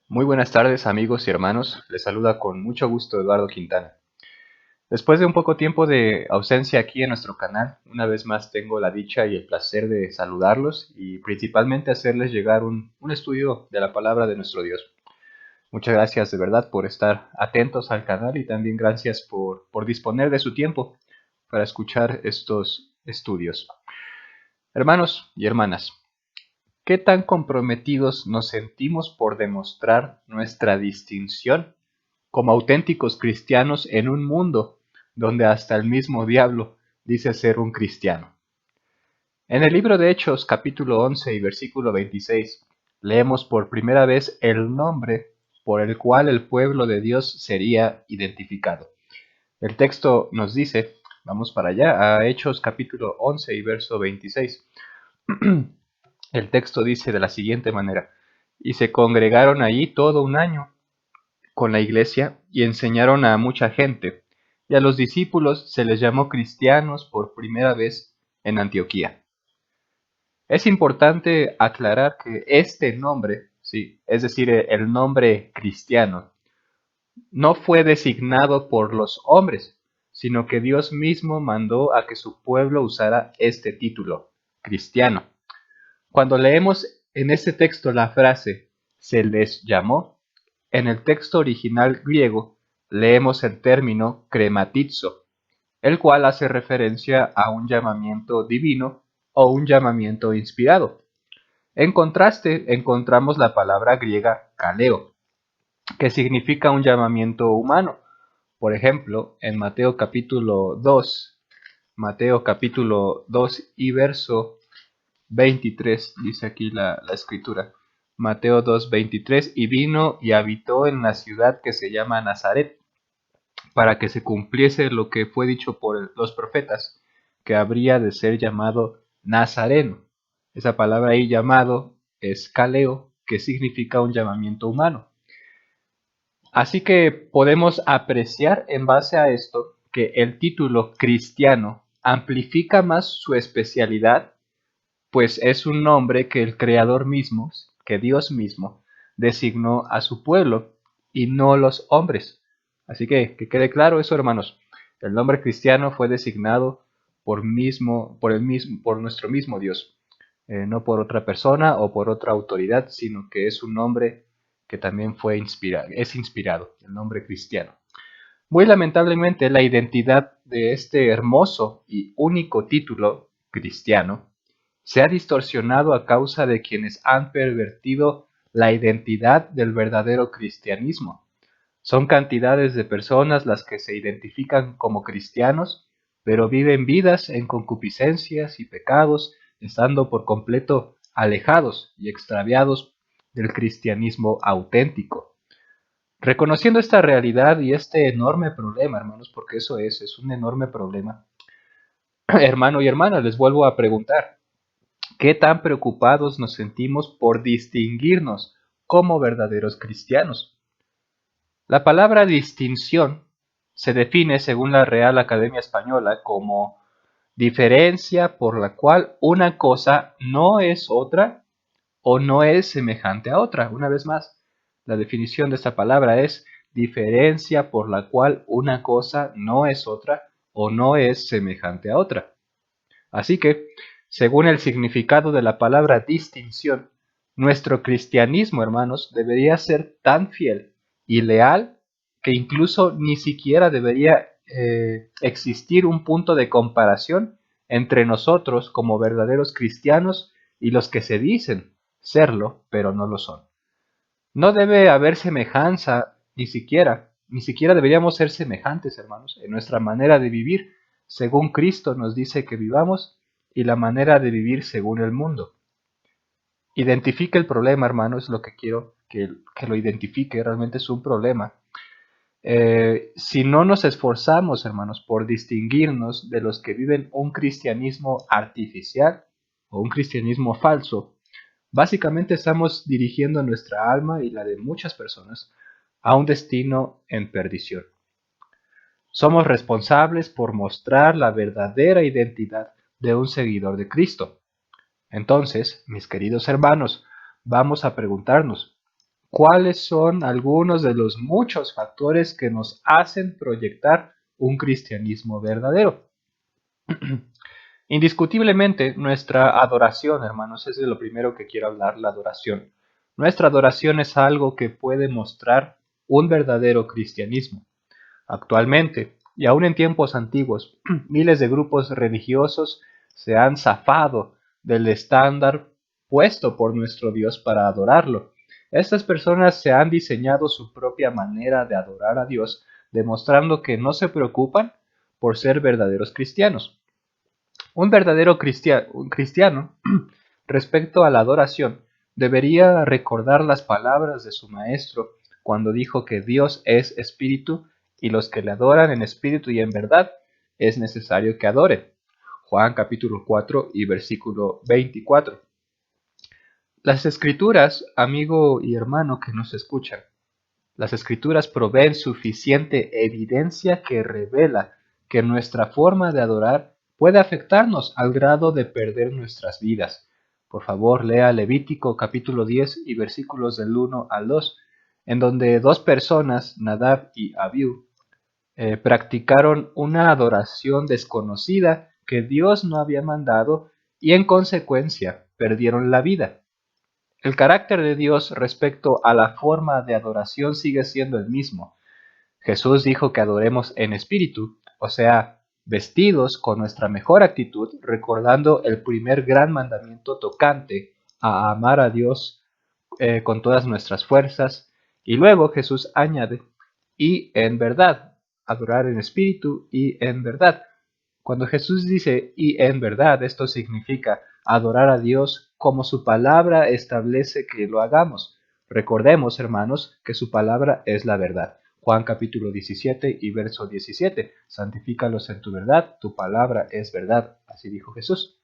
Muy buenas tardes amigos y hermanos, les saluda con mucho gusto Eduardo Quintana. Después de un poco tiempo de ausencia aquí en nuestro canal, una vez más tengo la dicha y el placer de saludarlos y principalmente hacerles llegar un estudio de la palabra de nuestro Dios. Muchas gracias de verdad por estar atentos al canal y también gracias por disponer de su tiempo para escuchar estos estudios. Hermanos y hermanas, ¿qué tan comprometidos nos sentimos por demostrar nuestra distinción como auténticos cristianos en un mundo donde hasta el mismo diablo dice ser un cristiano? En el libro de Hechos, capítulo 11 y versículo 26, leemos por primera vez el nombre por el cual el pueblo de Dios sería identificado. El texto nos dice, vamos para allá, a Hechos capítulo 11 y verso 26. El texto dice de la siguiente manera: y se congregaron allí todo un año con la iglesia y enseñaron a mucha gente, y a los discípulos se les llamó cristianos por primera vez en Antioquía. Es importante aclarar que este nombre, sí, es decir, el nombre cristiano, no fue designado por los hombres, sino que Dios mismo mandó a que su pueblo usara este título, cristiano. Cuando leemos en este texto la frase "se les llamó", en el texto original griego leemos el término krematizo, el cual hace referencia a un llamamiento divino o un llamamiento inspirado. En contraste, encontramos la palabra griega kaleo, que significa un llamamiento humano. Por ejemplo, en Mateo capítulo 2 y verso 23, dice aquí la escritura. Mateo 2:23, y vino y habitó en la ciudad que se llama Nazaret, para que se cumpliese lo que fue dicho por los profetas, que habría de ser llamado Nazareno. Esa palabra ahí llamado es kaleo, que significa un llamamiento humano. Así que podemos apreciar en base a esto que el título cristiano amplifica más su especialidad, pues es un nombre que el Creador mismo, que Dios mismo, designó a su pueblo y no los hombres. Así que quede claro eso, hermanos. El nombre cristiano fue designado por nuestro mismo Dios, no por otra persona o por otra autoridad, sino que es un nombre que también es inspirado, el nombre cristiano. Muy lamentablemente, la identidad de este hermoso y único título cristiano se ha distorsionado a causa de quienes han pervertido la identidad del verdadero cristianismo. Son cantidades de personas las que se identifican como cristianos, pero viven vidas en concupiscencias y pecados, estando por completo alejados y extraviados del cristianismo auténtico. Reconociendo esta realidad y este enorme problema, hermanos, porque eso es un enorme problema, hermano y hermana, les vuelvo a preguntar, ¿qué tan preocupados nos sentimos por distinguirnos como verdaderos cristianos? La palabra distinción se define según la Real Academia Española como diferencia por la cual una cosa no es otra o no es semejante a otra. Una vez más, la definición de esta palabra es diferencia por la cual una cosa no es otra o no es semejante a otra. Así que, según el significado de la palabra distinción, nuestro cristianismo, hermanos, debería ser tan fiel y leal que incluso ni siquiera debería existir un punto de comparación entre nosotros como verdaderos cristianos y los que se dicen serlo, pero no lo son. No debe haber semejanza, ni siquiera deberíamos ser semejantes, hermanos, en nuestra manera de vivir, según Cristo nos dice que vivamos, y la manera de vivir según el mundo. Identifique el problema, hermanos, es lo que quiero que lo identifique, realmente es un problema. Si no nos esforzamos, hermanos, por distinguirnos de los que viven un cristianismo artificial o un cristianismo falso, básicamente estamos dirigiendo nuestra alma y la de muchas personas a un destino en perdición. Somos responsables por mostrar la verdadera identidad de un seguidor de Cristo. Entonces, mis queridos hermanos, vamos a preguntarnos, cuáles son algunos de los muchos factores que nos hacen proyectar un cristianismo verdadero. Indiscutiblemente, nuestra adoración, hermanos, es de lo primero que quiero hablar, la adoración. Nuestra adoración es algo que puede mostrar un verdadero cristianismo. Actualmente, y aún en tiempos antiguos, miles de grupos religiosos se han zafado del estándar puesto por nuestro Dios para adorarlo. Estas personas se han diseñado su propia manera de adorar a Dios, demostrando que no se preocupan por ser verdaderos cristianos. Un verdadero cristiano, respecto a la adoración, debería recordar las palabras de su maestro cuando dijo que Dios es espíritu y los que le adoran en espíritu y en verdad es necesario que adoren. Juan capítulo 4 y versículo 24. Las escrituras, amigo y hermano que nos escuchan, las escrituras proveen suficiente evidencia que revela que nuestra forma de adorar puede afectarnos al grado de perder nuestras vidas. Por favor, lea Levítico capítulo 10 y versículos del 1 al 2, en donde dos personas, Nadab y Abiú, practicaron una adoración desconocida que Dios no había mandado y en consecuencia perdieron la vida. El carácter de Dios respecto a la forma de adoración sigue siendo el mismo. Jesús dijo que adoremos en espíritu, o sea, vestidos con nuestra mejor actitud, recordando el primer gran mandamiento tocante a amar a Dios con todas nuestras fuerzas. Y luego Jesús añade, y en verdad, adorar en espíritu y en verdad. Cuando Jesús dice y en verdad, esto significa adorar a Dios como su palabra establece que lo hagamos. Recordemos, hermanos, que su palabra es la verdad. Juan capítulo 17 y verso 17. Santifícalos en tu verdad, tu palabra es verdad. Así dijo Jesús.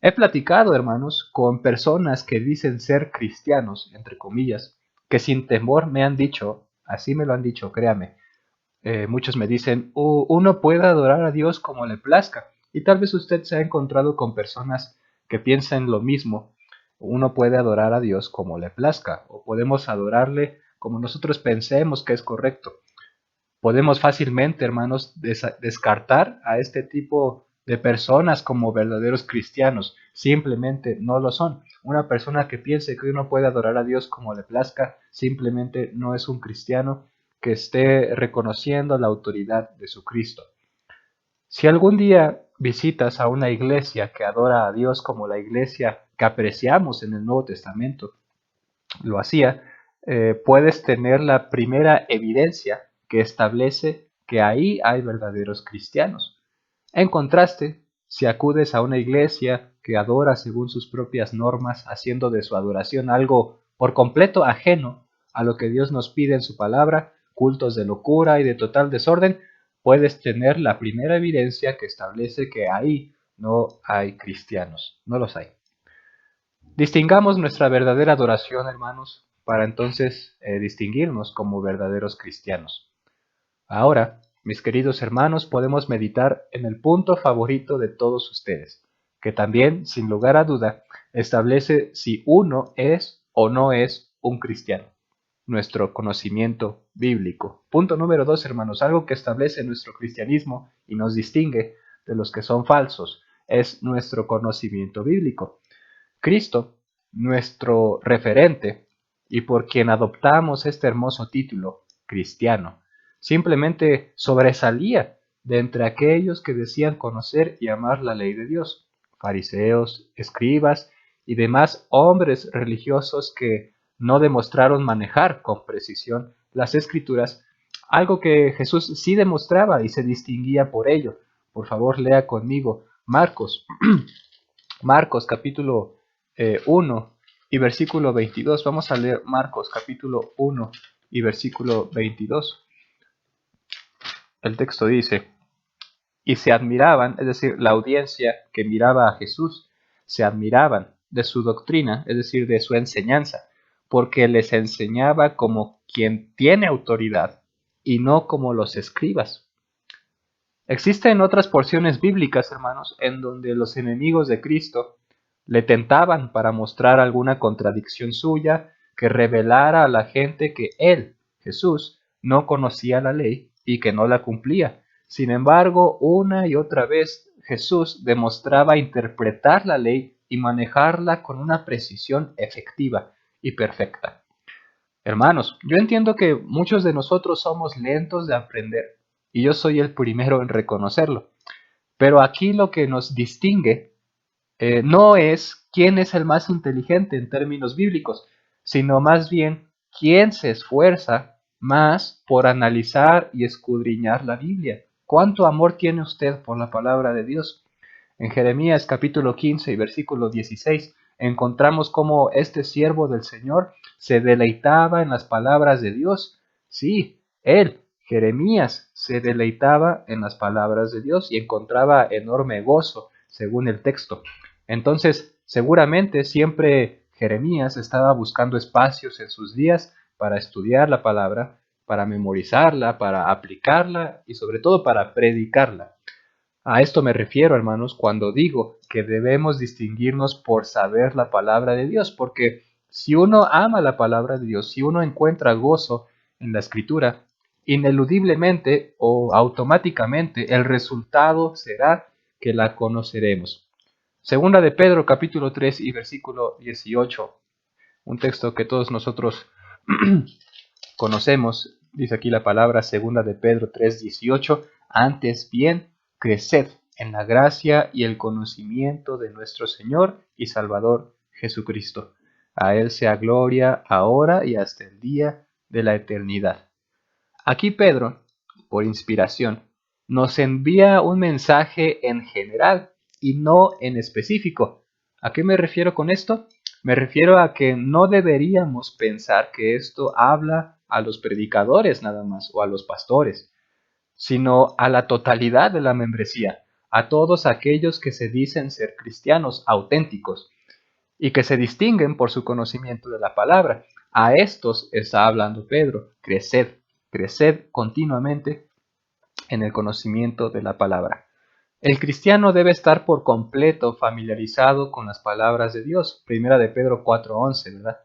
He platicado, hermanos, con personas que dicen ser cristianos, entre comillas, que sin temor me han dicho, así me lo han dicho, créame, muchos me dicen, uno puede adorar a Dios como le plazca. Y tal vez usted se ha encontrado con personas que piensan lo mismo. Uno puede adorar a Dios como le plazca, o podemos adorarle como nosotros pensemos que es correcto. Podemos fácilmente, hermanos, descartar a este tipo de personas como verdaderos cristianos. Simplemente no lo son. Una persona que piense que uno puede adorar a Dios como le plazca, simplemente no es un cristiano que esté reconociendo la autoridad de su Cristo. Si algún día visitas a una iglesia que adora a Dios como la iglesia que apreciamos en el Nuevo Testamento lo hacía, puedes tener la primera evidencia que establece que ahí hay verdaderos cristianos. En contraste, si acudes a una iglesia que adora según sus propias normas, haciendo de su adoración algo por completo ajeno a lo que Dios nos pide en su palabra, cultos de locura y de total desorden, puedes tener la primera evidencia que establece que ahí no hay cristianos, no los hay. Distingamos nuestra verdadera adoración, hermanos, para entonces distinguirnos como verdaderos cristianos. Ahora, mis queridos hermanos, podemos meditar en el punto favorito de todos ustedes, que también, sin lugar a duda, establece si uno es o no es un cristiano. Nuestro conocimiento bíblico. Punto número 2, hermanos, algo que establece nuestro cristianismo y nos distingue de los que son falsos, es nuestro conocimiento bíblico. Cristo, nuestro referente, y por quien adoptamos este hermoso título, cristiano, simplemente sobresalía de entre aquellos que decían conocer y amar la ley de Dios, fariseos, escribas y demás hombres religiosos que no demostraron manejar con precisión las escrituras, algo que Jesús sí demostraba y se distinguía por ello. Por favor, lea conmigo Marcos, Marcos capítulo 1 y versículo 22. Vamos a leer Marcos capítulo 1 y versículo 22. El texto dice, y se admiraban, es decir, la audiencia que miraba a Jesús, se admiraban de su doctrina, es decir, de su enseñanza, porque les enseñaba como quien tiene autoridad y no como los escribas. Existen otras porciones bíblicas, hermanos, en donde los enemigos de Cristo le tentaban para mostrar alguna contradicción suya, que revelara a la gente que él, Jesús, no conocía la ley y que no la cumplía. Sin embargo, una y otra vez Jesús demostraba interpretar la ley y manejarla con una precisión efectiva y perfecta. Hermanos, yo entiendo que muchos de nosotros somos lentos de aprender y yo soy el primero en reconocerlo, pero aquí lo que nos distingue no es quién es el más inteligente en términos bíblicos, sino más bien quién se esfuerza más por analizar y escudriñar la Biblia. ¿Cuánto amor tiene usted por la palabra de Dios? En Jeremías capítulo 15 y versículo 16 encontramos cómo este siervo del Señor se deleitaba en las palabras de Dios. Sí, él, Jeremías, se deleitaba en las palabras de Dios y encontraba enorme gozo, según el texto. Entonces, seguramente siempre Jeremías estaba buscando espacios en sus días para estudiar la palabra, para memorizarla, para aplicarla y sobre todo para predicarla. A esto me refiero, hermanos, cuando digo que debemos distinguirnos por saber la palabra de Dios, porque si uno ama la palabra de Dios, si uno encuentra gozo en la escritura, ineludiblemente o automáticamente el resultado será que la conoceremos. Segunda de Pedro capítulo 3 y versículo 18, un texto que todos nosotros conocemos, dice aquí la palabra segunda de Pedro 3:18, antes bien, creced en la gracia y el conocimiento de nuestro Señor y Salvador Jesucristo. A Él sea gloria ahora y hasta el día de la eternidad. Aquí Pedro, por inspiración, nos envía un mensaje en general y no en específico. ¿A qué me refiero con esto? Me refiero a que no deberíamos pensar que esto habla a los predicadores nada más o a los pastores, sino a la totalidad de la membresía, a todos aquellos que se dicen ser cristianos auténticos y que se distinguen por su conocimiento de la palabra. A estos está hablando Pedro, creced continuamente en el conocimiento de la palabra. El cristiano debe estar por completo familiarizado con las palabras de Dios, primera de Pedro 4:11, ¿verdad?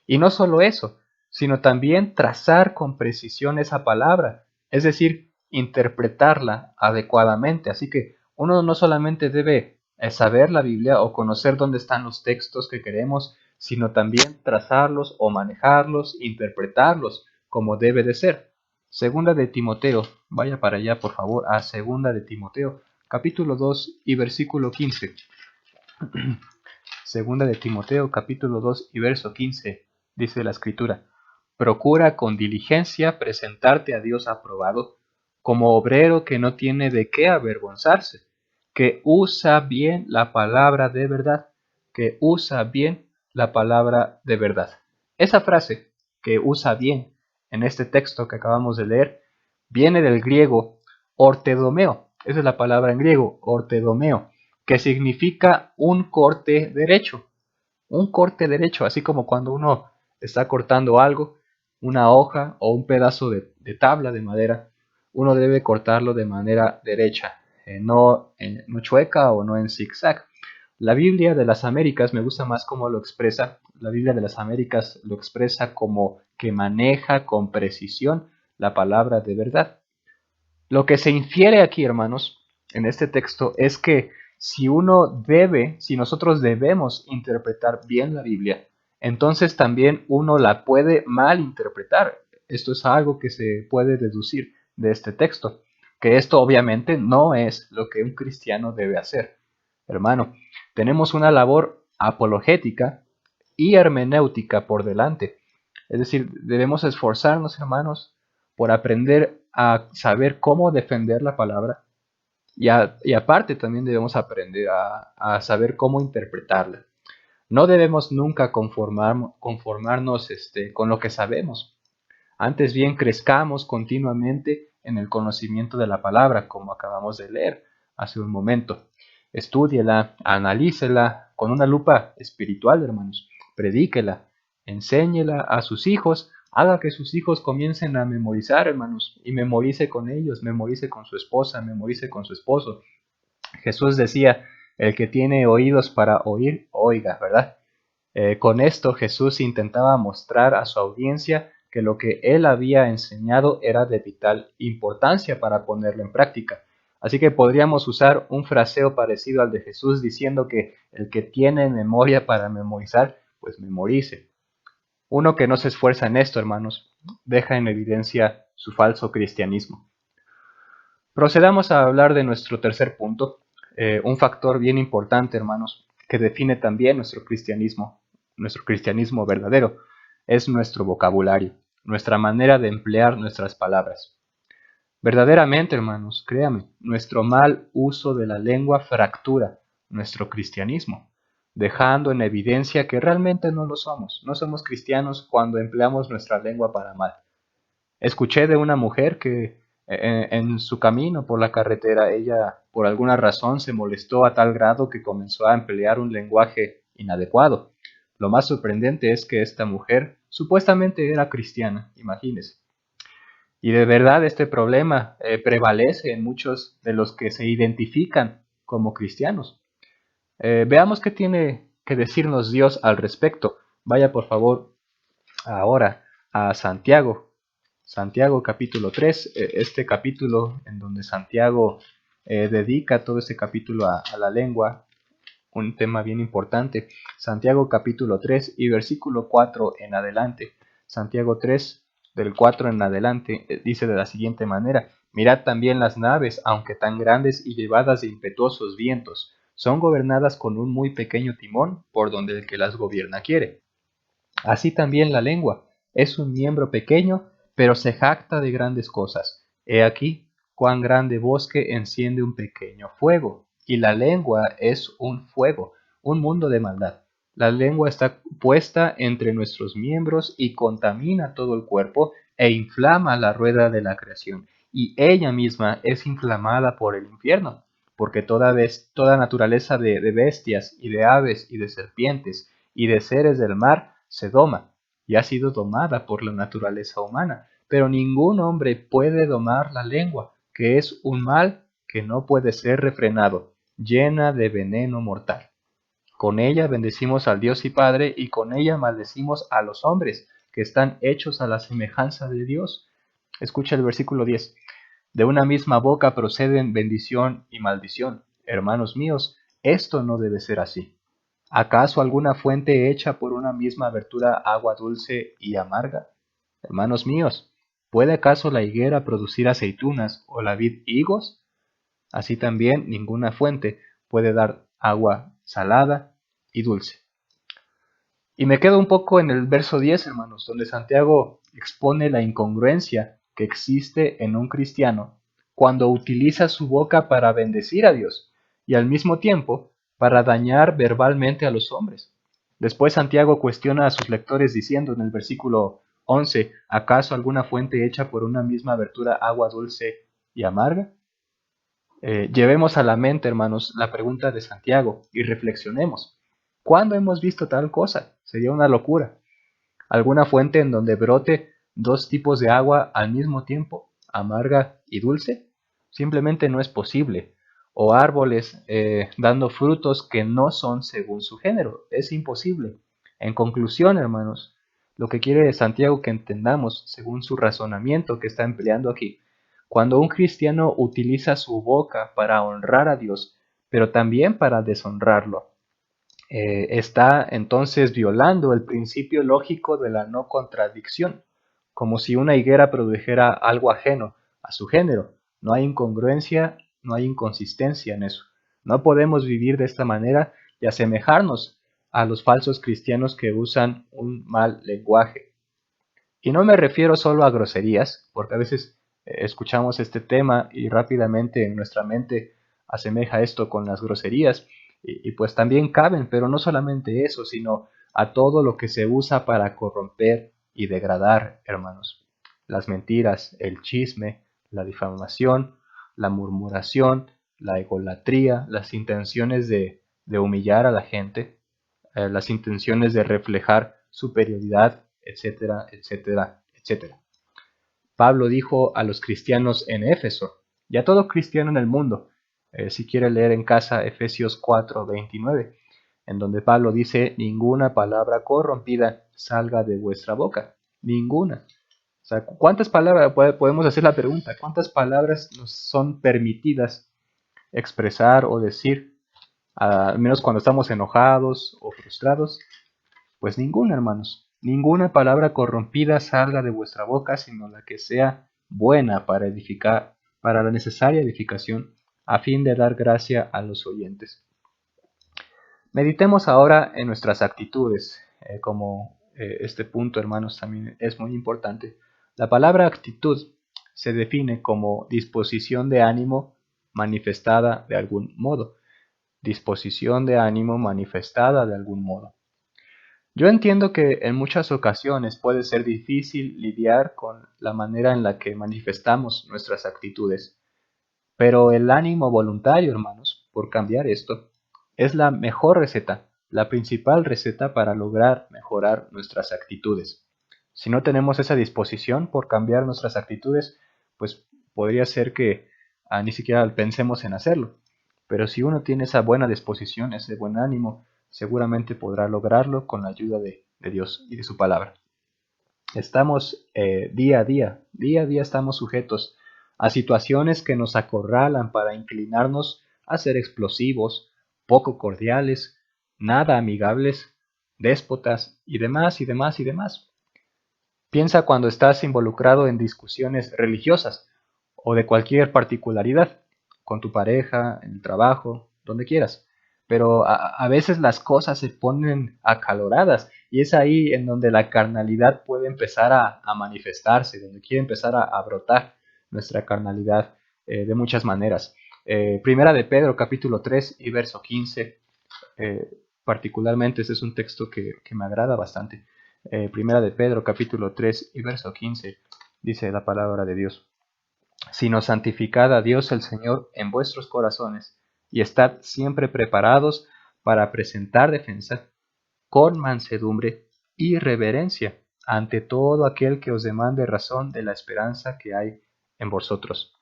Y no solo eso, sino también trazar con precisión esa palabra, es decir, interpretarla adecuadamente. Así que uno no solamente debe saber la Biblia o conocer dónde están los textos que queremos, sino también trazarlos o manejarlos, interpretarlos como debe de ser. Segunda de Timoteo, vaya para allá por favor a Segunda de Timoteo, capítulo 2 y versículo 15. Segunda de Timoteo, capítulo 2 y verso 15, dice la escritura, procura con diligencia presentarte a Dios aprobado, como obrero que no tiene de qué avergonzarse, que usa bien la palabra de verdad, que usa bien la palabra de verdad. Esa frase, que usa bien, en este texto que acabamos de leer, viene del griego ortedomeo. Esa es la palabra en griego, ortedomeo, que significa un corte derecho. Un corte derecho, así como cuando uno está cortando algo, una hoja o un pedazo de tabla de madera, uno debe cortarlo de manera derecha, no chueca o no en zigzag. La Biblia de las Américas me gusta más cómo lo expresa. La Biblia de las Américas lo expresa como que maneja con precisión la palabra de verdad. Lo que se infiere aquí, hermanos, en este texto es que si nosotros debemos interpretar bien la Biblia, entonces también uno la puede malinterpretar. Esto es algo que se puede deducir de este texto, que esto obviamente no es lo que un cristiano debe hacer. Hermano, tenemos una labor apologética y hermenéutica por delante. Es decir, debemos esforzarnos, hermanos, por aprender a saber cómo defender la palabra y aparte también debemos aprender a saber cómo interpretarla. No debemos nunca conformarnos con lo que sabemos. Antes bien, crezcamos continuamente en el conocimiento de la palabra, como acabamos de leer hace un momento. Estúdiela, analícela con una lupa espiritual, hermanos. Predíquela, enséñela a sus hijos, haga que sus hijos comiencen a memorizar, hermanos, y memorice con ellos, memorice con su esposa, memorice con su esposo. Jesús decía, el que tiene oídos para oír, oiga, ¿verdad? Con esto Jesús intentaba mostrar a su audiencia que lo que él había enseñado era de vital importancia para ponerlo en práctica. Así que podríamos usar un fraseo parecido al de Jesús diciendo que el que tiene memoria para memorizar, pues memorice. Uno que no se esfuerza en esto, hermanos, deja en evidencia su falso cristianismo. Procedamos a hablar de nuestro tercer punto, un factor bien importante, hermanos, que define también nuestro cristianismo verdadero, es nuestro vocabulario, nuestra manera de emplear nuestras palabras. Verdaderamente, hermanos, créame, nuestro mal uso de la lengua fractura nuestro cristianismo, dejando en evidencia que realmente no lo somos. No somos cristianos cuando empleamos nuestra lengua para mal. Escuché de una mujer que en su camino por la carretera, ella por alguna razón se molestó a tal grado que comenzó a emplear un lenguaje inadecuado. Lo más sorprendente es que esta mujer supuestamente era cristiana, imagínese. Y de verdad este problema prevalece en muchos de los que se identifican como cristianos. Veamos qué tiene que decirnos Dios al respecto. Vaya por favor ahora a Santiago. Santiago capítulo 3, este capítulo en donde Santiago dedica todo este capítulo a la lengua, un tema bien importante. Santiago capítulo 3 y versículo 4 en adelante. Santiago 3 del 4 en adelante dice de la siguiente manera: mirad también las naves, aunque tan grandes y llevadas de impetuosos vientos, son gobernadas con un muy pequeño timón por donde el que las gobierna quiere. Así también la lengua es un miembro pequeño, pero se jacta de grandes cosas. He aquí cuán grande bosque enciende un pequeño fuego. Y la lengua es un fuego, un mundo de maldad. La lengua está puesta entre nuestros miembros y contamina todo el cuerpo e inflama la rueda de la creación. Y ella misma es inflamada por el infierno, porque toda naturaleza de bestias y de aves y de serpientes y de seres del mar se doma y ha sido domada por la naturaleza humana, pero ningún hombre puede domar la lengua, que es un mal que no puede ser refrenado, llena de veneno mortal. Con ella bendecimos al Dios y Padre, y con ella maldecimos a los hombres, que están hechos a la semejanza de Dios. Escucha el versículo 10. De una misma boca proceden bendición y maldición. Hermanos míos, esto no debe ser así. ¿Acaso alguna fuente hecha por una misma abertura agua dulce y amarga? Hermanos míos, ¿puede acaso la higuera producir aceitunas o la vid higos? Así también ninguna fuente puede dar agua salada y dulce. Y me quedo un poco en el verso 10, hermanos, donde Santiago expone la incongruencia que existe en un cristiano cuando utiliza su boca para bendecir a Dios y al mismo tiempo para dañar verbalmente a los hombres. Después Santiago cuestiona a sus lectores diciendo en el versículo 11, ¿acaso alguna fuente hecha por una misma abertura agua dulce y amarga? Llevemos a la mente, hermanos, la pregunta de Santiago y reflexionemos. ¿Cuándo hemos visto tal cosa? Sería una locura. ¿Alguna fuente en donde brote dos tipos de agua al mismo tiempo, amarga y dulce? Simplemente no es posible. O árboles dando frutos que no son según su género. Es imposible. En conclusión, hermanos, lo que quiere Santiago que entendamos, según su razonamiento que está empleando aquí, cuando un cristiano utiliza su boca para honrar a Dios, pero también para deshonrarlo, está entonces violando el principio lógico de la no contradicción, como si una higuera produjera algo ajeno a su género. No hay incongruencia, no hay inconsistencia en eso. No podemos vivir de esta manera y asemejarnos a los falsos cristianos que usan un mal lenguaje. Y no me refiero solo a groserías, porque a veces escuchamos este tema y rápidamente en nuestra mente asemeja esto con las groserías, y pues también caben, pero no solamente eso, sino a todo lo que se usa para corromper y degradar, hermanos. Las mentiras, el chisme, la difamación, la murmuración, la egolatría, las intenciones de humillar a la gente, las intenciones de reflejar superioridad, etcétera, etcétera, etcétera. Pablo dijo a los cristianos en Éfeso y a todo cristiano en el mundo, si quiere leer en casa Efesios 4:29, en donde Pablo dice, ninguna palabra corrompida salga de vuestra boca, ninguna. O sea, ¿cuántas palabras, podemos hacer la pregunta, cuántas palabras nos son permitidas expresar o decir, al menos cuando estamos enojados o frustrados? Pues ninguna, hermanos. Ninguna palabra corrompida salga de vuestra boca, sino la que sea buena para edificar, para la necesaria edificación, a fin de dar gracia a los oyentes. Meditemos ahora en nuestras actitudes, como este punto, hermanos, también es muy importante. La palabra actitud se define como disposición de ánimo manifestada de algún modo. Disposición de ánimo manifestada de algún modo. Yo entiendo que en muchas ocasiones puede ser difícil lidiar con la manera en la que manifestamos nuestras actitudes, pero el ánimo voluntario, hermanos, por cambiar esto, es la mejor receta, la principal receta para lograr mejorar nuestras actitudes. Si no tenemos esa disposición por cambiar nuestras actitudes, pues podría ser que ni siquiera pensemos en hacerlo. Pero si uno tiene esa buena disposición, ese buen ánimo, seguramente podrá lograrlo con la ayuda de Dios y de su palabra. Estamos día a día estamos sujetos a situaciones que nos acorralan para inclinarnos a ser explosivos, poco cordiales, nada amigables, déspotas y demás y demás y demás. Piensa cuando estás involucrado en discusiones religiosas o de cualquier particularidad, con tu pareja, en el trabajo, donde quieras. Pero a veces las cosas se ponen acaloradas y es ahí en donde la carnalidad puede empezar a manifestarse, donde quiere empezar a brotar nuestra carnalidad de muchas maneras. Primera de Pedro, capítulo 3 y verso 15, particularmente ese es un texto que me agrada bastante. Primera de Pedro, capítulo 3 y verso 15, dice la palabra de Dios. Sino santificad a Dios el Señor en vuestros corazones, y estad siempre preparados para presentar defensa con mansedumbre y reverencia ante todo aquel que os demande razón de la esperanza que hay en vosotros.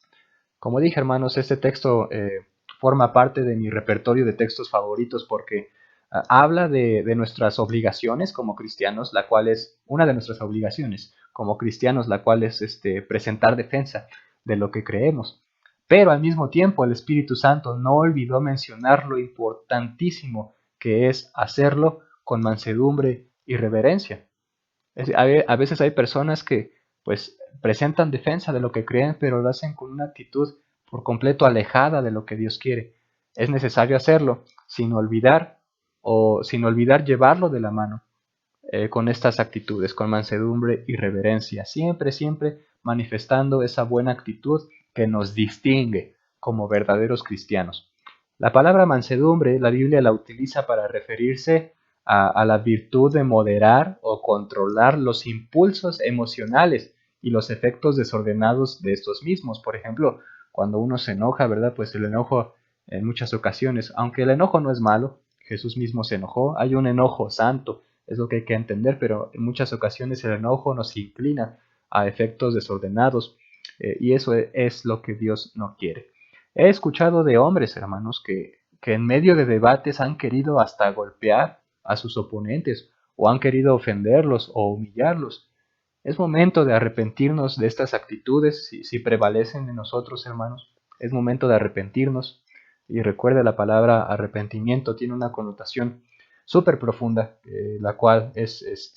Como dije, hermanos, este texto forma parte de mi repertorio de textos favoritos porque habla de nuestras obligaciones como cristianos, la cual es una de nuestras obligaciones como cristianos, la cual es presentar defensa de lo que creemos. Pero al mismo tiempo el Espíritu Santo no olvidó mencionar lo importantísimo que es hacerlo con mansedumbre y reverencia. A veces hay personas que pues presentan defensa de lo que creen, pero lo hacen con una actitud por completo alejada de lo que Dios quiere. Es necesario hacerlo sin olvidar llevarlo de la mano con estas actitudes, con mansedumbre y reverencia, siempre, siempre manifestando esa buena actitud que nos distingue como verdaderos cristianos. La palabra mansedumbre, la Biblia la utiliza para referirse a la virtud de moderar o controlar los impulsos emocionales y los efectos desordenados de estos mismos. Por ejemplo, cuando uno se enoja, ¿verdad? Pues el enojo en muchas ocasiones, aunque el enojo no es malo, Jesús mismo se enojó, hay un enojo santo, es lo que hay que entender, pero en muchas ocasiones el enojo nos inclina a efectos desordenados y eso es lo que Dios no quiere. He escuchado de hombres, hermanos, que en medio de debates han querido hasta golpear a sus oponentes o han querido ofenderlos o humillarlos. Es momento de arrepentirnos de estas actitudes si prevalecen en nosotros, hermanos. Es momento de arrepentirnos. Y recuerde, la palabra arrepentimiento tiene una connotación súper profunda, la cual es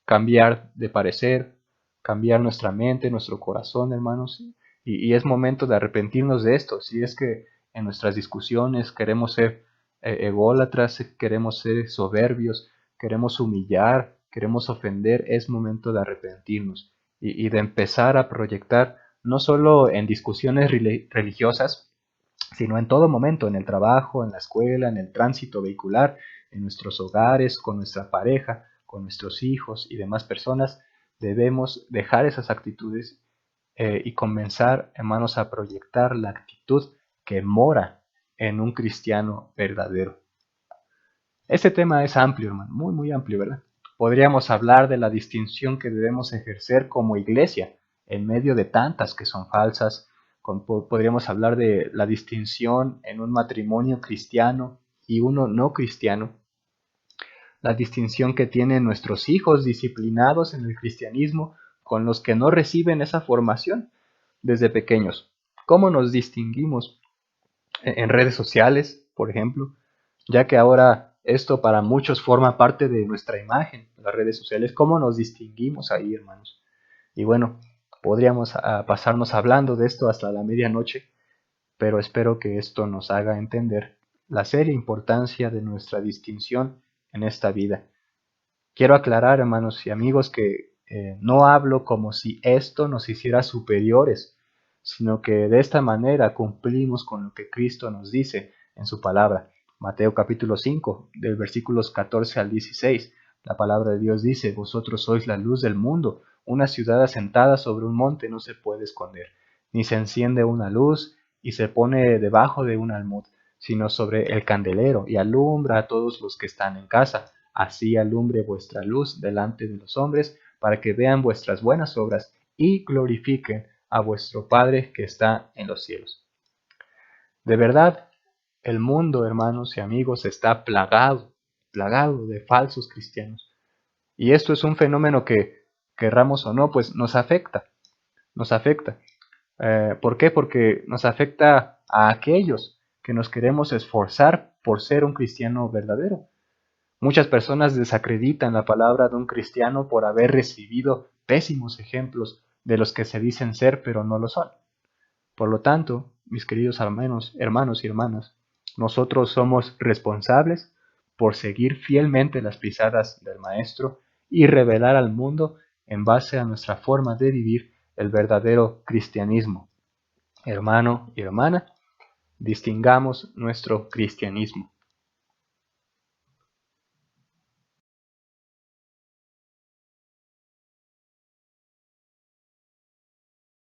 cambiar de parecer, cambiar nuestra mente, nuestro corazón, hermanos. Y es momento de arrepentirnos de esto. Si es que en nuestras discusiones queremos ser ególatras, queremos ser soberbios, queremos humillar, queremos ofender, es momento de arrepentirnos y de empezar a proyectar no solo en discusiones religiosas, sino en todo momento, en el trabajo, en la escuela, en el tránsito vehicular, en nuestros hogares, con nuestra pareja, con nuestros hijos y demás personas, debemos dejar esas actitudes y comenzar, hermanos, a proyectar la actitud que mora en un cristiano verdadero. Este tema es amplio, hermano, muy, muy amplio, ¿verdad? Podríamos hablar de la distinción que debemos ejercer como iglesia en medio de tantas que son falsas. Podríamos hablar de la distinción en un matrimonio cristiano y uno no cristiano, la distinción que tienen nuestros hijos disciplinados en el cristianismo con los que no reciben esa formación desde pequeños. ¿Cómo nos distinguimos en redes sociales, por ejemplo? Ya que ahora esto para muchos forma parte de nuestra imagen, las redes sociales. ¿Cómo nos distinguimos ahí, hermanos? Y bueno, podríamos pasarnos hablando de esto hasta la medianoche, pero espero que esto nos haga entender la seria importancia de nuestra distinción en esta vida. Quiero aclarar, hermanos y amigos, que no hablo como si esto nos hiciera superiores, sino que de esta manera cumplimos con lo que Cristo nos dice en su palabra. Mateo capítulo 5, del versículos 14 al 16, la palabra de Dios dice: vosotros sois la luz del mundo, una ciudad asentada sobre un monte no se puede esconder, ni se enciende una luz y se pone debajo de un almud, sino sobre el candelero, y alumbra a todos los que están en casa. Así alumbre vuestra luz delante de los hombres, para que vean vuestras buenas obras y glorifiquen a vuestro Padre que está en los cielos. De verdad, el mundo, hermanos y amigos, está plagado de falsos cristianos. Y esto es un fenómeno que, querramos o no, pues nos afecta. ¿Por qué? Porque nos afecta a aquellos que nos queremos esforzar por ser un cristiano verdadero. Muchas personas desacreditan la palabra de un cristiano por haber recibido pésimos ejemplos de los que se dicen ser pero no lo son. Por lo tanto, mis queridos hermanos y hermanas, nosotros somos responsables por seguir fielmente las pisadas del Maestro y revelar al mundo, en base a nuestra forma de vivir, el verdadero cristianismo. Hermano y hermana, distingamos nuestro cristianismo.